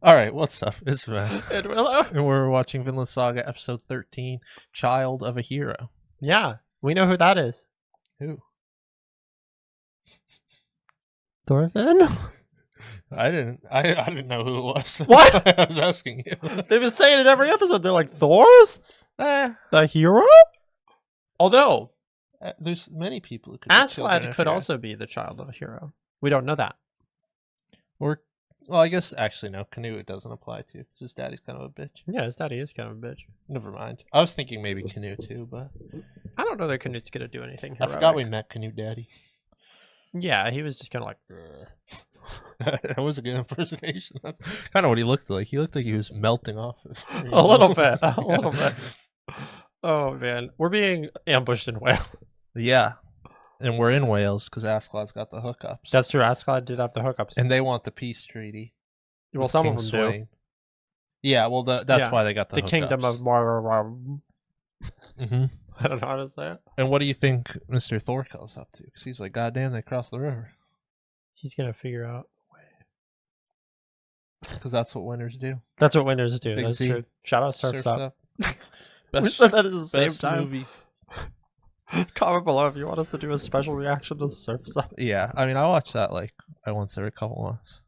All right, what's up? It's Matt. And Willow. And we're watching Vinland Saga episode 13, Child of a Hero. Yeah, we know who that is. Who? Thorfinn? I didn't know who it was. What? I was asking you. They've been saying it every episode. They're like, Thor's? The hero? Although, there's many people who could be children ASKELADD of could heroes. also be the child of a hero. We don't know that. Or, well, I guess actually no, Canute doesn't apply to, because his daddy's kind of a bitch. Yeah, his daddy is kind of a bitch. Never mind. I was thinking maybe Canute too, but I don't know that Canute's going to do anything I heroic. forgot we met Canute Daddy. Yeah, he was just kind of like... That was a good impersonation. That's kind of what he looked like. He looked like he was melting off. A little bit. A little bit. Oh, man. We're being ambushed in Wales. Yeah. And we're in Wales because ASKELADD'S got the hookups. That's true. ASKELADD did have the hookups. And they want the peace treaty. Well, with some King of them Sweyn. do. Yeah, well, that's Yeah. why they got the hookups. Kingdom of Mar... Mm-hmm. I don't know how to say it. And what do you think Mr. Thorkel's up to? Because he's like, God damn, they crossed the river. He's going to figure out... Because that's what winners do. That's what winners do. Big That's Z. true. Shout out Surf's Up. We Best, said that at the same best time. movie. Comment below if you want us to do a special reaction to Surf's Up. Yeah, I mean, I watch that like once every couple months.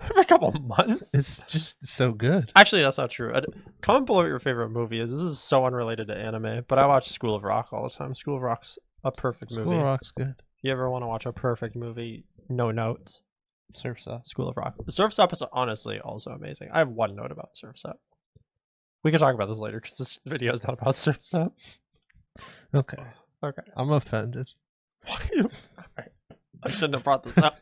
Every couple months. It's just so good. Actually, that's not true. Comment below what your favorite movie is. This is so unrelated to anime, but I watch School of Rock all the time. School of Rock's a perfect movie. School Rock's good. If you ever want to watch a perfect movie, no notes, Surf's Up. School of Rock. Surf's Up is honestly also amazing. I have one note about Surf's Up. We can talk about this later because this video is not about Surf's Up. Okay. Okay. I'm offended. Why are you? Alright. I shouldn't have brought this up.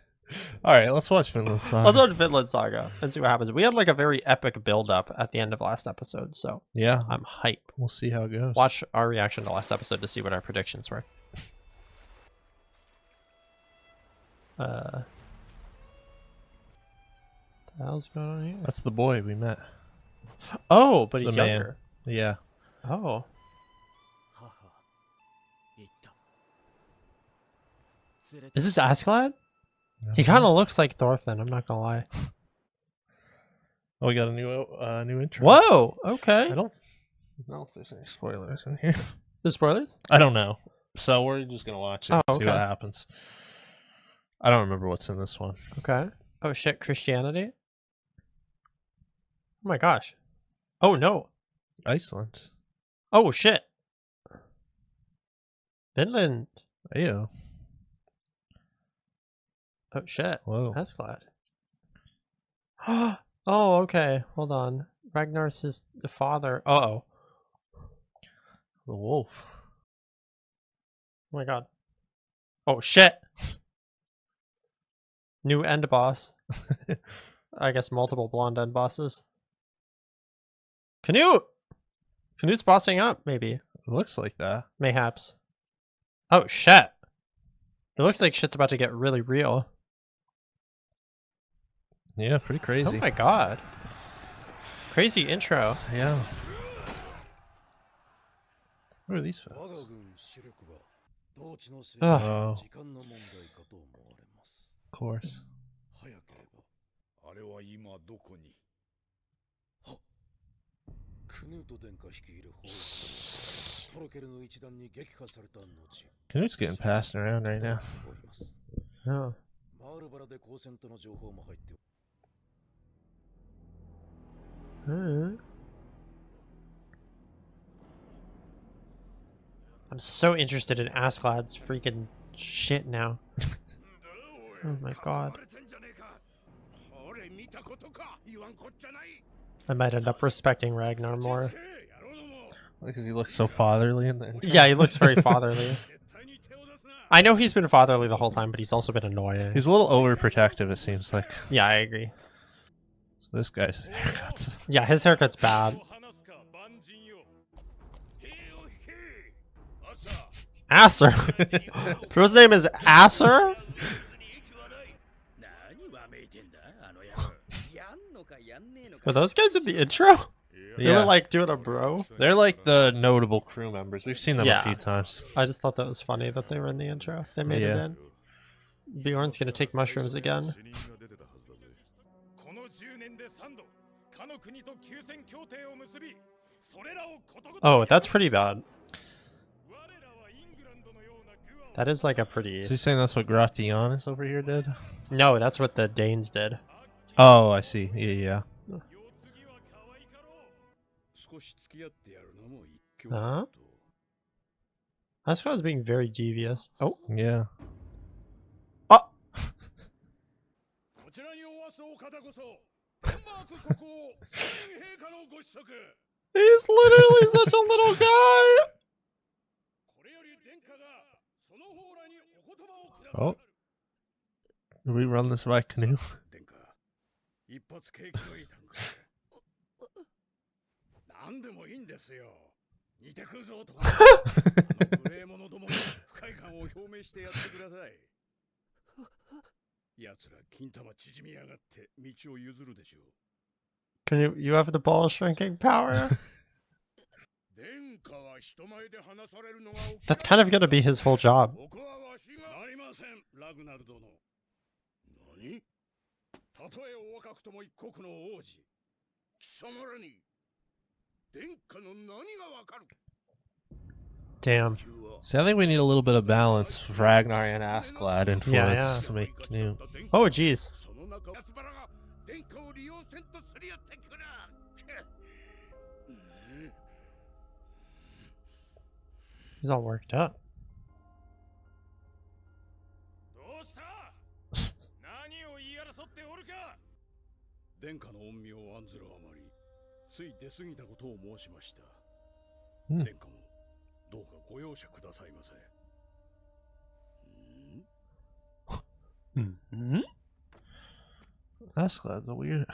All right, let's watch Vinland Saga. Let's watch Vinland Saga and see what happens. We had like a very epic build up at the end of last episode, so Yeah, I'm hype. we'll see how it goes. Watch our reaction to last episode to see what our predictions were. The hell's going on here? That's the boy we met. Oh, but he's The man. younger. Yeah. Oh. Is this ASKELADD? He kind of looks like Thorfinn, I'm not gonna lie. Oh, we got a new intro. Whoa, okay. I don't know if there's any spoilers in here. The spoilers? I don't know. So we're just gonna watch it and see what okay. happens. I don't remember what's in this one. Okay. Oh shit, Christianity? Oh my gosh. Oh no. Iceland. Oh shit. Vinland. Ew. Oh shit. Whoa. ASKELADD. Oh, okay. Hold on. Ragnar's is the father. Uh-oh. The wolf. Oh my god. Oh shit. New end boss. I guess multiple blonde end bosses. Canute! Canute's bossing up, maybe. It looks like that. Mayhaps. Oh shit. It looks like shit's about to get really real. Yeah, pretty crazy. Oh my god. Crazy intro. Yeah. What are these folks? Ugh. Oh, of course. Canute's getting passed around right now. Oh. I'm so interested in ASKELADD's freaking shit now. Oh my god. I might end up respecting Ragnar more. Because he looks so fatherly in the intro. Yeah, he looks very fatherly. I know he's been fatherly the whole time, but he's also been annoying. He's a little overprotective, it seems like. Yeah, I agree. So this guy's haircuts. Yeah, his haircut's bad. Asser. Bro's name is Asser? Were those guys in the intro? They were like doing a bro. They're like the notable crew members. We've seen them Yeah. a few times. I just thought that was funny that they were in the intro. They made it Yeah. in. Bjorn's gonna take mushrooms again. Oh, that's pretty bad. That is like a pretty... Is he saying that's what Gratianus over here did? No, that's what the Danes did. Oh, I see. Yeah, yeah. Huh? Askelad's being very devious. Oh. Yeah. Oh! He's literally such a little guy! Oh. Do we run this by Canute? Can you have the ball shrinking power? That's kind of gonna be his whole job. Damn. See, I think we need a little bit of balance for Ragnar and Askeladd influence Yeah. to make Canute. Oh, jeez. He's all worked up. Mm-hmm. Askeladd's a weird.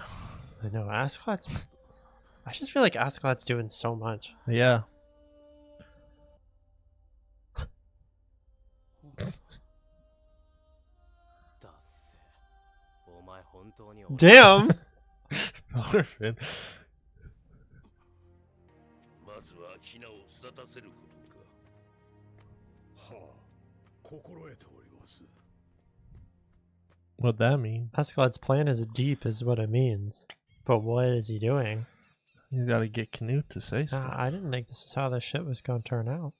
I know, Askeladd's... I just feel like Askeladd's doing so much. Yeah. Damn! Thorfinn. What'd that mean? Askeladd's plan is deep is what it means. But what is he doing? You gotta get Canute to say stuff. I didn't think this was how this shit was going to turn out.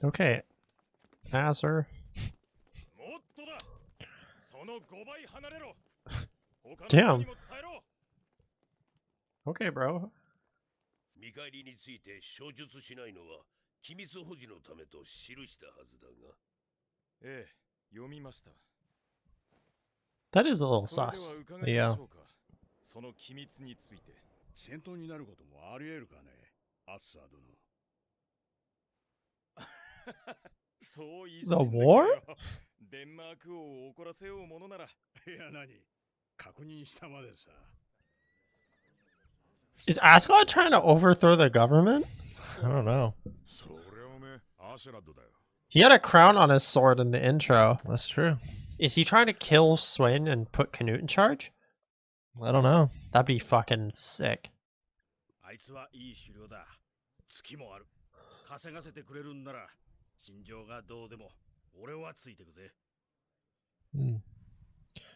Okay. Answer. Damn. Okay, bro. That is a little sus. Yeah. The war? Is Askeladd trying to overthrow the government? I don't know. He had a crown on his sword in the intro. That's true. Is he trying to kill Swin and put Canute in charge? I don't know. That'd be fucking sick.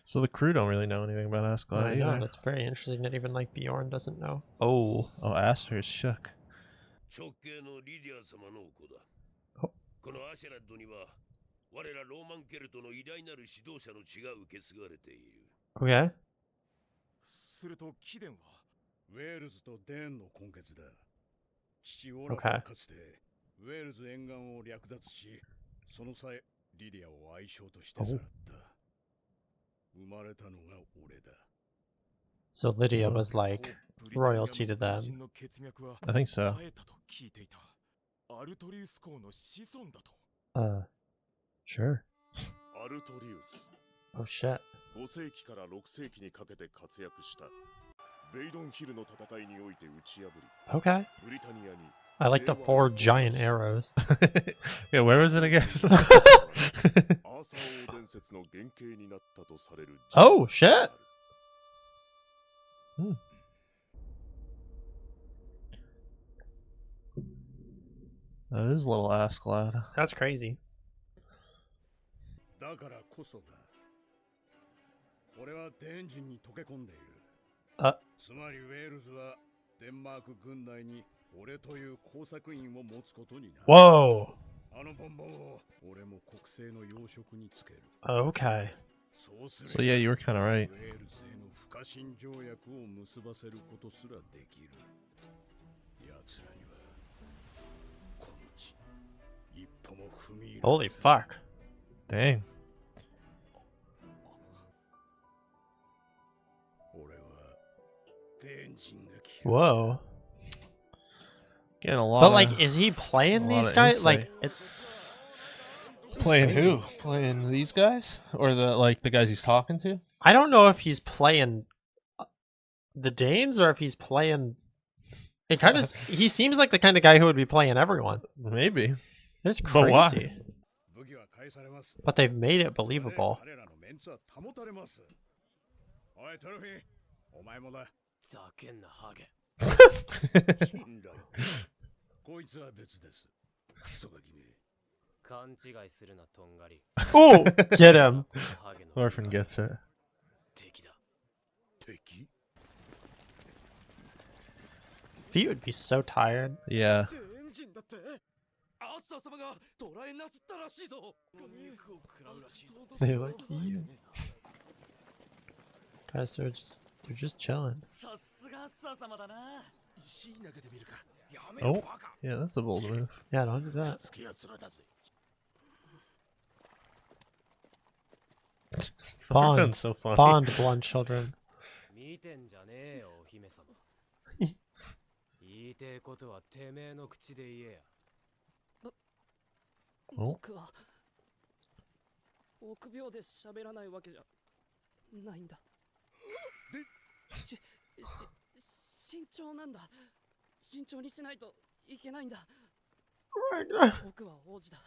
So the crew don't really know anything about Askeladd I know, either. that's very interesting that even like Bjorn doesn't know. Oh. Oh, Aster is shook. Okay. Okay. So Lydia was like royalty to them. I think so. Sure. Oh shit. Okay. I like the 4 giant arrows. Yeah, where was it again? Oh shit. That is a little Askeladd. That's crazy. つまりウェールズはデンマーク軍内に俺という工作員を持つことになる。 Whoa. あのボンボンを俺も国政の要職につける。 Okay. そうすれ So yeah, you were kind of ウ right. ェールズへの不可侵条約を結ばせることすらできる。奴らにはこの地一歩も踏み入れ Holy fuck. Dang. 俺は天人が嫌い。 Whoa. Getting a lot. But of, like, is he playing a lot these of guys? insight. Like, it's playing crazy. who? Playing these guys, or the guys he's talking to? I don't know if he's playing the Danes or if he's playing. It kind of. He seems like the kind of guy who would be playing everyone. Maybe. It's But why? crazy. 武器は返されます。 But they've made it believable. 彼らのメンツは保たれます。おいトロフィー、お前もだ。ざけんなハゲ。死んだよ。こいつは別です。クソガキめ。勘違いするなとんがり。 Oh, get him. Thorfinn gets it. 敵だ。敵？ Feet would be so tired. Yeah. 天人だって。アッサー様が捕らえなすったらしいぞ。肉を食らうらしいぞ。 They like you. Guys, they're just chilling. さすがアッサー様だな。石投げてみるか。やめ Oh, ろバカ。 yeah, that's a bold move. Yeah, don't do that. つけやつらだぜ。 Bond. Thorfinn's so funny. Bond, blunt children. 見てんじゃねえよ、お姫様。言いてえことはてめえの口で言えや。 Oh. 僕は臆病で喋らないわけじゃないんだ。慎重なんだ。慎重にしないといけないんだ。僕は王子だ。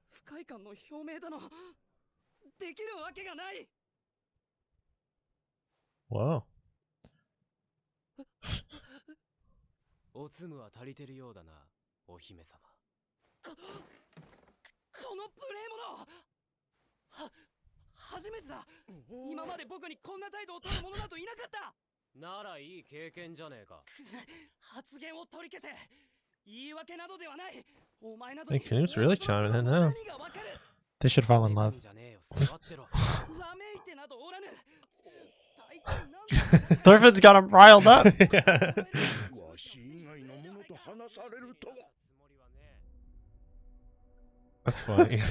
不快感の表明だの。できるわけがない。 Wow. おつむは足りてるようだな、お姫様。この無礼者。初めてだ。今まで僕にこんな態度を取る者などいなかった。ならいい経験じゃねえか。発言を取り消せ。言い訳などではない。お前など Hey, Canute's really chiming in now. They should fall in love. じゃねえよ、座ってろ。わめいてなどおらぬ。大体なんだ。 Thorfinn's got him riled up. Yeah. わし以外の者と話されるとは。 That's funny.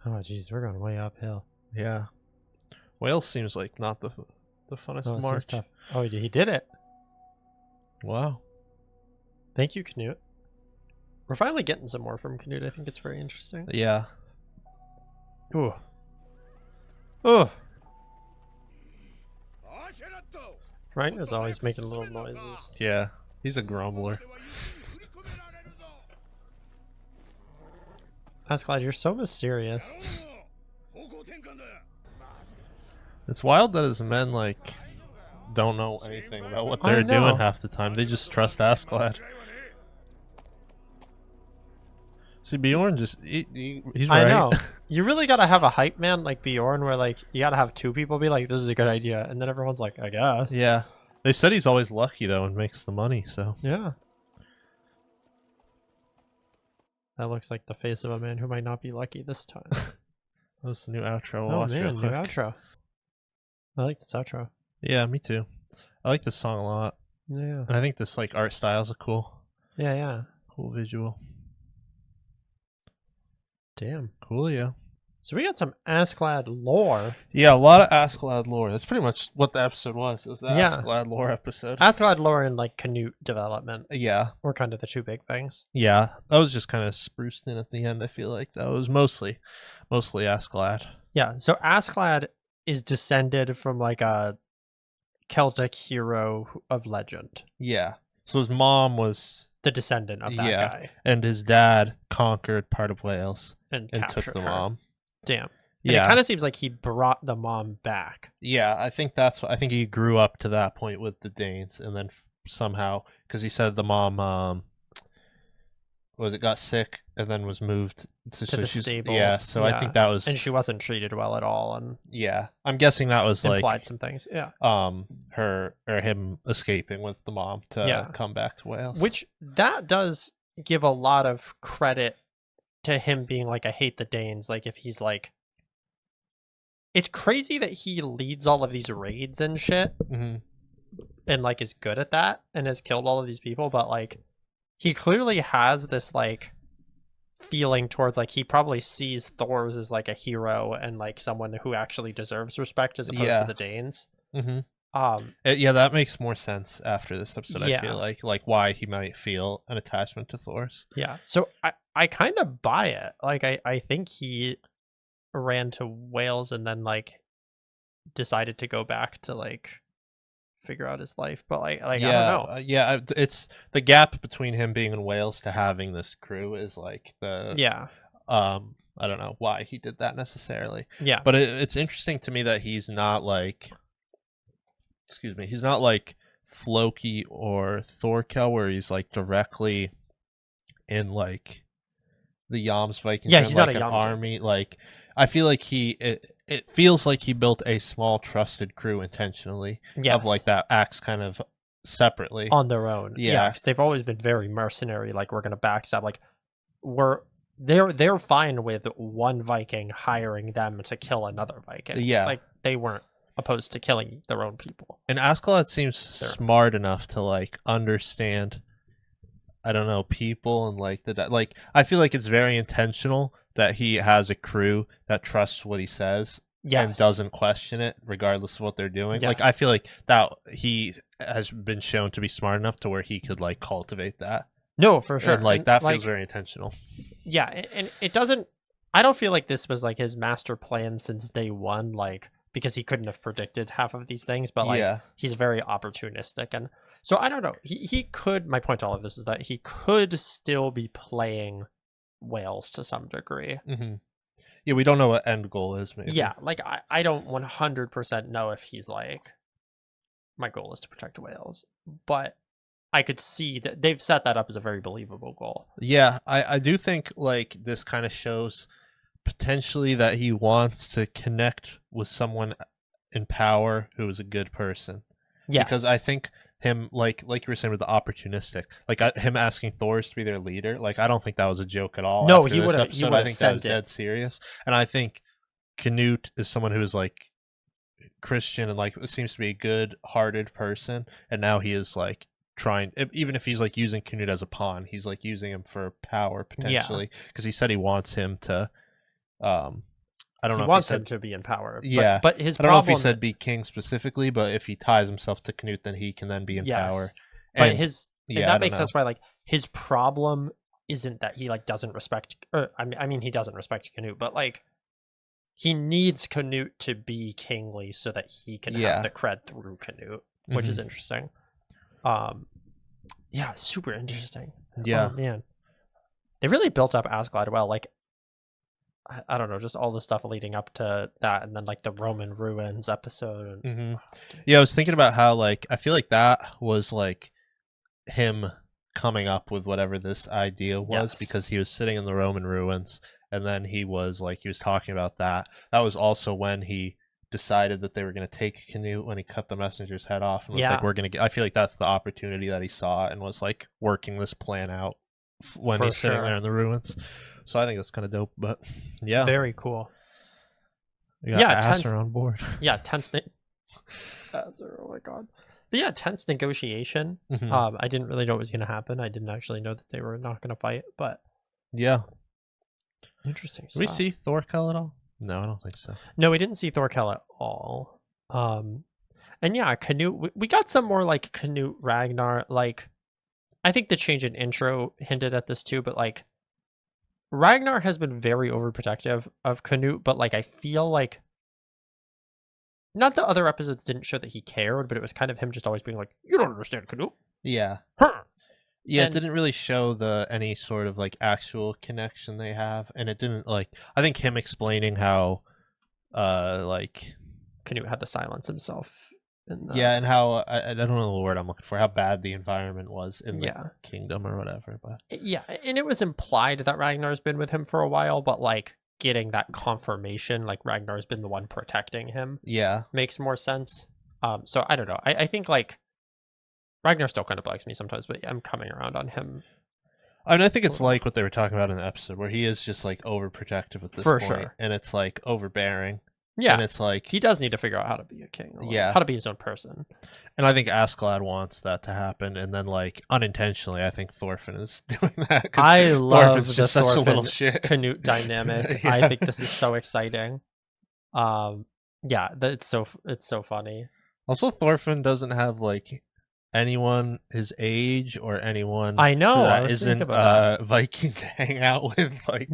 Oh, jeez, we're going way uphill. Yeah. Wales seems like not the funnest Oh, it seems march. tough. Oh, he did it. Wow. Thank you, Canute. We're finally getting some more from Canute. I think it's very interesting. Yeah. Ooh. Oh. Reiner's always making little noises. Yeah. He's a grumbler. Askelad, you're so mysterious. It's wild that his men like don't know anything about what I they're know. doing half the time. They just trust Askelad. See, Bjorn just he's right. I know. You really gotta have a hype man like Bjorn where like you gotta have two people be like, this is a good idea, and then everyone's like, I guess. Yeah. They said he's always lucky though and makes the money, so Yeah. That looks like the face of a man who might not be lucky this time. that was the new outro. We'll Oh watch real man, new quick. outro. I like this outro. Yeah, me too. I like this song a lot. Yeah. And I think this like art style is a cool Yeah. visual. Damn. Coolio. So we got some Askelad lore. Yeah, a lot of Askelad lore. That's pretty much what the episode was. It was the Yeah. Askelad lore episode. Askelad lore and like Canute development Yeah. were kind of the two big things. Yeah. That was just kind of spruced in at the end, I feel like. That was mostly Askelad. Yeah. So Askelad is descended from like a Celtic hero of legend. Yeah. So his mom was, The descendant of that Yeah. guy. and his dad conquered part of Wales And and captured took the her. mom. Damn. And Yeah. it kind of seems like he brought the mom back. Yeah, I think that's what I think he grew up to that point with the Danes, and then somehow because he said the mom was it got sick and then was moved to, To the she's stables. yeah. So I think that was and she wasn't treated well at all, and yeah. I'm guessing that was implied like some things. Yeah, her or him escaping with the mom to come back to Wales. which that does give a lot of credit to him being like, I hate the Danes. Like if he's like, it's crazy that he leads all of these raids and shit, Mhm. and like is good at that and has killed all of these people, but like he clearly has this like feeling towards, like, he probably sees Thor's as like a hero and like someone who actually deserves respect as opposed to the Danes. Yeah, that makes more sense after this episode. Yeah. I feel like why he might feel an attachment to Thor's. Yeah, so I kind of buy it. Like I think he ran to Wales and then like decided to go back to like figure out his life, but like I don't know. Yeah, it's the gap between him being in Wales to having this crew is like the I don't know why he did that necessarily. Yeah, but it's interesting to me that he's not like he's not like Floki or Thorkel, where he's like directly in like the Jomsvikings, yeah, he's not like a an Jomsvik. army. Like I feel like it feels like he built a small trusted crew intentionally of like that acts kind of separately on their own. Yeah, because they've always been very mercenary. Like, we're gonna backstab. Like, they're fine with one Viking hiring them to kill another Viking. Yeah, like they weren't opposed to killing their own people. And ASKELADD seems smart enough to like understand, I don't know, people and like like I feel like it's very intentional that he has a crew that trusts what he says and doesn't question it regardless of what they're doing. Like I feel like that he has been shown to be smart enough to where he could like cultivate that. No, for sure. And like that feels very intentional. Yeah, and it doesn't, I don't feel like this was like his master plan since day one, like because he couldn't have predicted half of these things, but like he's very opportunistic. And so I don't know, he could, my point to all of this is that he could still be playing Wales to some degree. Yeah, we don't know what end goal is, maybe. Yeah, like I don't 100% know if he's like, my goal is to protect Wales, but I could see that they've set that up as a very believable goal. Yeah, I do think like this kind of shows potentially that he wants to connect with someone in power who is a good person. Yeah, because I think him like you were saying with the opportunistic, like him asking Thor's to be their leader, like I don't think that was a joke at all. No, he would have. I think that was dead serious, and I think Canute is someone who is like Christian and like seems to be a good-hearted person, and now he is like trying, even if he's like using Canute as a pawn, he's like using him for power potentially, because he said he wants him to I don't know. He wants him to be in power. Yeah, but his I don't know if he said be king specifically, but if he ties himself to Canute, then he can then be in power. But and that makes sense why like his problem isn't that he like doesn't respect, or I mean he doesn't respect Canute, but like he needs Canute to be kingly so that he can have the cred through Canute, which is interesting. Yeah, super interesting. Yeah, oh, man, they really built up ASKELADD well. Like I don't know, just all the stuff leading up to that, and then like the Roman ruins episode. Yeah, I was thinking about how like I feel like that was like him coming up with whatever this idea was, because he was sitting in the Roman ruins, and then he was talking about that. That was also when he decided that they were going to take Canute, when he cut the messenger's head off, and was like, we're going to get, I feel like that's the opportunity that he saw and was like working this plan out when he's sitting there in the ruins. So I think that's kind of dope, but yeah, very cool. You got Asser on board. Yeah, tense. Asser, oh my god. But yeah, tense negotiation. I didn't really know what was going to happen. I didn't actually know that they were not going to fight, but yeah, interesting. Did we see Thorkel at all? No, I don't think so. No, we didn't see Thorkel at all. And yeah, Canute. We got some more like Canute Ragnar. Like, I think the change in intro hinted at this too, but like, Ragnar has been very overprotective of Canute, but like I feel like not the other episodes didn't show that he cared, but it was kind of him just always being like, "You don't understand Canute." Yeah. Yeah, it didn't really show any sort of like actual connection they have, and it didn't like, I think him explaining how like Canute had to silence himself Yeah, and how I don't know the word I'm looking for. How bad the environment was in the kingdom or whatever. But yeah, and it was implied that Ragnar's been with him for a while, but like getting that confirmation, like Ragnar's been the one protecting him, makes more sense. So I don't know. I think like Ragnar still kind of bugs me sometimes, but I'm coming around on him. I mean, I think it's like what they were talking about in the episode, where he is just like overprotective at this point, and it's like overbearing. Yeah, and it's like he does need to figure out how to be a king. How to be his own person. And I think Askeladd wants that to happen, and then like unintentionally, I think Thorfinn is doing that. I love Thorfinn's just such a little shit. Canute dynamic. I think this is so exciting. Yeah, it's so funny. Also, Thorfinn doesn't have like anyone his age or anyone I know that isn't Viking to hang out with. Like,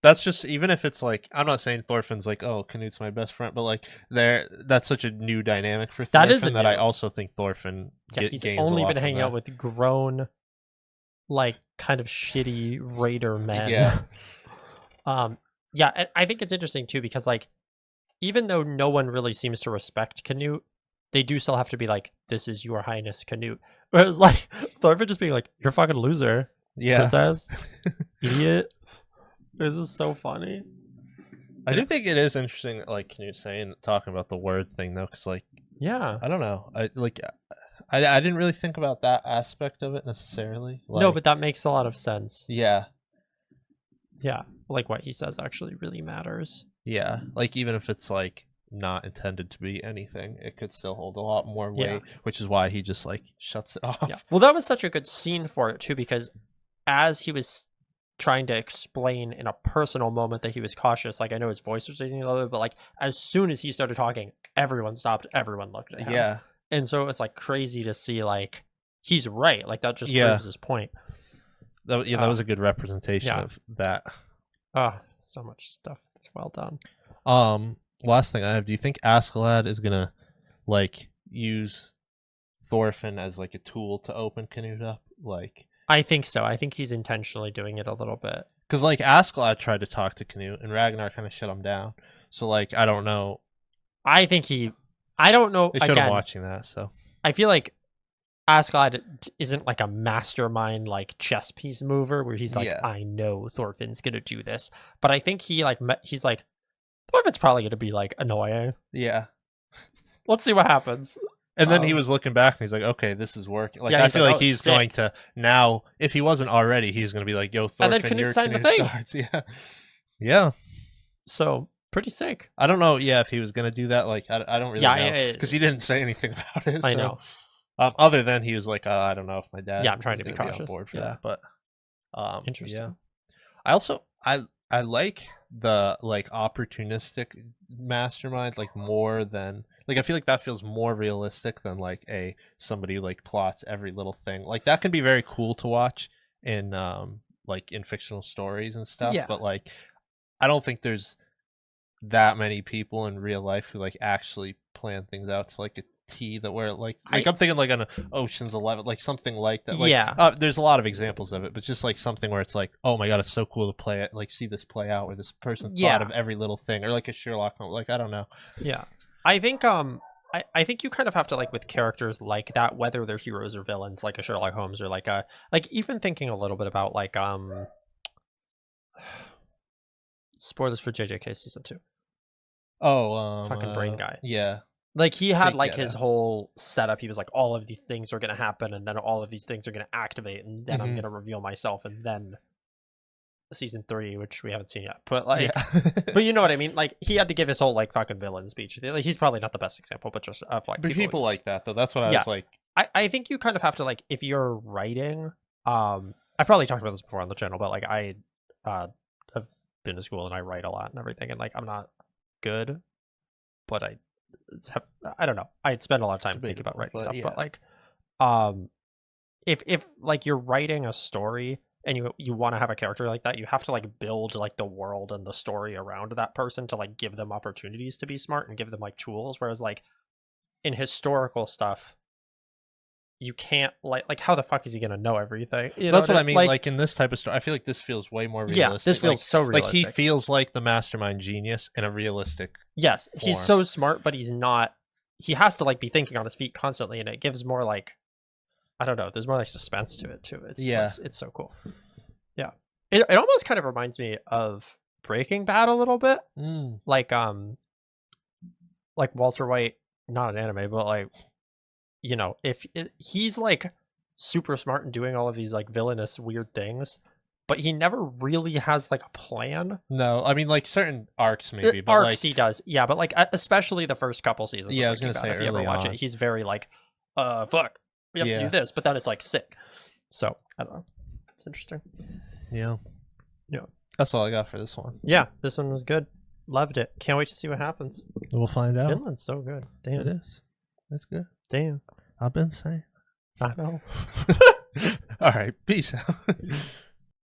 that's just, even if it's like, I'm not saying Thorfinn's like, oh, Canute's my best friend, but like that's such a new dynamic for Thorfinn that I also think Thorfinn he's only been hanging out with grown, like kind of shitty raider men. Yeah, and I think it's interesting too, because like even though no one really seems to respect Canute, they do still have to be like, this is your highness Canute. Whereas like Thorfinn just being like, you're a fucking loser, princess, idiot. This is so funny. I do think it is interesting, like Canute talking about the word thing though, because like, I don't know, I didn't really think about that aspect of it necessarily. Like, no, but that makes a lot of sense. Yeah, like what he says actually really matters. Yeah, like even if it's like not intended to be anything, it could still hold a lot more weight, which is why he just like shuts it off. Well, that was such a good scene for it too, because as he was trying to explain in a personal moment that he was cautious, like I know his voice was changing a little bit, but like as soon as he started talking, everyone stopped, everyone looked at him. And so it's like crazy to see like he's right, like that just proves his point. That was a good representation of that. So much stuff that's well done. Last thing I have, do you think Askeladd is gonna like use Thorfinn as like a tool to open Canute up? Like, I think so. I think he's intentionally doing it a little bit. Because like Askeladd tried to talk to Canute and Ragnar kind of shut him down. So like, I don't know. I think I don't know. They showed him watching that, so I feel like Askeladd isn't like a mastermind, like chess piece mover where he's like, I know Thorfinn's gonna do this, but I think he's like, Thorfinn's probably gonna be like annoying. Yeah. Let's see what happens. And then he was looking back and he's like, okay, this is working. Like, I feel like he's going to now, if he wasn't already, he's going to be like, yo, Thorfinn, and then Canute signed the thing. Starts. Yeah. So, pretty sick. I don't know, if he was going to do that. Like, I don't really know. Because he didn't say anything about it. I know. Other than he was like, I don't know if my dad I'm trying to be cautious. On board for that. But, interesting. Yeah. I also, I like the, like, opportunistic mastermind, like, more than... Like, I feel like that feels more realistic than, like, somebody who, like, plots every little thing. Like, that can be very cool to watch in, like, in fictional stories and stuff. But, like, I don't think there's that many people in real life who, like, actually plan things out to, like, a T that where, like I'm thinking, like, on an Ocean's 11, like, something like that. Like, there's a lot of examples of it, but just, like, something where it's like, oh, my God, it's so cool to play it, like, see this play out where this person thought of every little thing. Or, like, a Sherlock Holmes. Like, I don't know. Yeah. I think I think you kind of have to, like, with characters like that, whether they're heroes or villains, like a Sherlock Holmes or like even thinking a little bit about like spoilers for JJK season 2. Fucking brain guy. Yeah. Like he had like his whole setup. He was like, all of these things are gonna happen, and then all of these things are gonna activate, and then I'm gonna reveal myself, and then season 3, which we haven't seen yet, but like but you know what I mean, like he had to give his whole like fucking villain speech. Like, he's probably not the best example, but just of like people like that though. That's what I was like. I think you kind of have to, like, if you're writing, I probably talked about this before on the channel, but like I have been to school and I write a lot and everything, and like I'm not good, but I don't know, I spend a lot of time thinking about writing stuff. But like if like you're writing a story and you want to have a character like that, you have to like build like the world and the story around that person to like give them opportunities to be smart and give them like tools. Whereas like in historical stuff, you can't like how the fuck is he gonna know everything? That's what I mean. Like in this type of story, I feel like this feels way more realistic. Yeah, this feels so realistic. Like he feels like the mastermind genius in a realistic. Yes, form. He's so smart, but he's not he has to like be thinking on his feet constantly, and it gives more like, I don't know, there's more like suspense to it too. It's it's so cool. Yeah, it almost kind of reminds me of Breaking Bad a little bit, like Walter White, not an anime, but like, you know, if he's like super smart and doing all of these like villainous weird things, but he never really has like a plan. No, I mean like certain arcs maybe, but arcs like he does, yeah, but like especially the first couple seasons. Yeah, I was gonna say if you ever watch it, he's very like, fuck, we have to do this, but then it's like sick. So I don't know, it's interesting. Yeah, that's all I got for this one. Yeah, this one was good. Loved it. Can't wait to see what happens. We'll find out. Vinland's so good. Damn, it is. That's good. Damn, I've been saying. I know. All right, peace out.